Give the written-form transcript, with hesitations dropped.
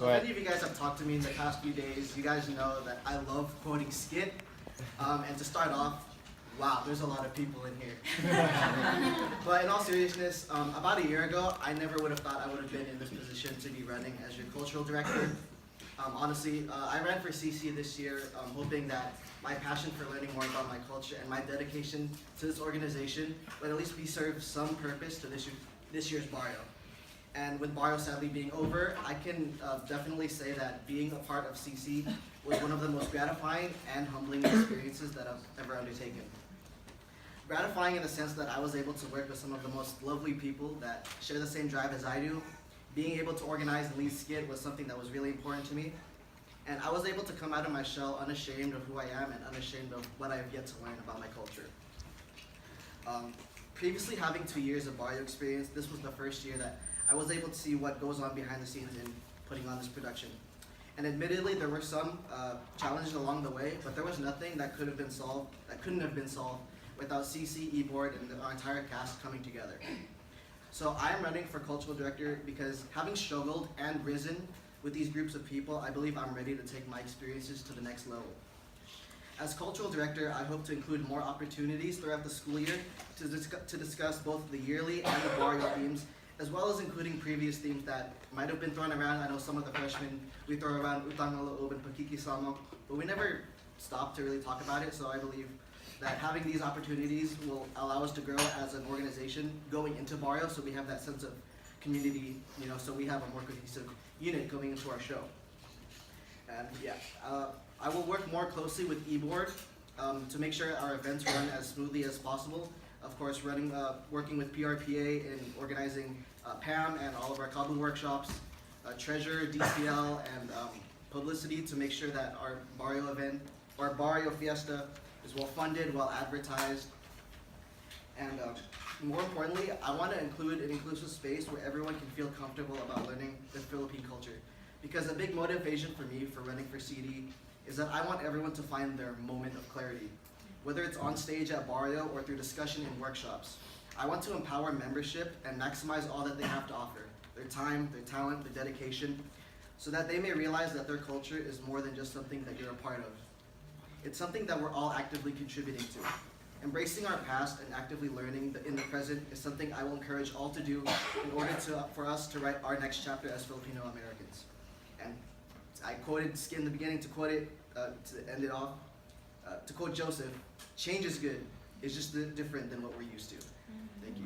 So if any of you guys have talked to me in the past few days, you guys know that I love quoting skit. And to start off, wow, there's a lot of people in here. But in all seriousness, about a year ago, I never would have thought I would have been in this position to be running as your cultural director. Honestly, I ran for CC this year, hoping that my passion for learning more about my culture and my dedication to this organization would at least be served some purpose to this year's Barrio. And with Barrio sadly being over, I can definitely say that being a part of CC was one of the most gratifying and humbling experiences that I've ever undertaken. Gratifying in the sense that I was able to work with some of the most lovely people that share the same drive as I do. Being able to organize and lead skit was something that was really important to me. And I was able to come out of my shell unashamed of who I am and unashamed of what I have yet to learn about my culture. Previously having 2 years of Barrio experience, this was the first year that I was able to see what goes on behind the scenes in putting on this production. And admittedly, there were some challenges along the way, but there was nothing that couldn't have been solved without CC, E-Board, and our entire cast coming together. So I am running for cultural director because having struggled and risen with these groups of people, I believe I'm ready to take my experiences to the next level. As cultural director, I hope to include more opportunities throughout the school year to discuss both the yearly and the Barrio themes, as well as including previous themes that might have been thrown around. I know some of the freshmen, we throw around Utang na Loob and Pakikisama, but we never stopped to really talk about it, so I believe that having these opportunities will allow us to grow as an organization going into Barrio, so we have that sense of community, so we have a more cohesive unit going into our show. And yeah, I will work more closely with E-Board to make sure our events run as smoothly as possible. Of course, working with PRPA in organizing PAM and all of our Kabu workshops, Treasure, DCL, and publicity to make sure that our Barrio event, or Barrio Fiesta, is well funded, well advertised. And more importantly, I want to include an inclusive space where everyone can feel comfortable about learning the Philippine culture. Because a big motivation for me for running for CD is that I want everyone to find their moment of clarity, whether it's on stage at Barrio or through discussion in workshops. I want to empower membership and maximize all that they have to offer, their time, their talent, their dedication, so that they may realize that their culture is more than just something that you're a part of. It's something that we're all actively contributing to. Embracing our past and actively learning in the present is something I will encourage all to do in order for us to write our next chapter as Filipino Americans. And I quoted Skit in the beginning to quote it, to end it off. To quote Joseph, change is good, it's just different than what we're used to. Thank you.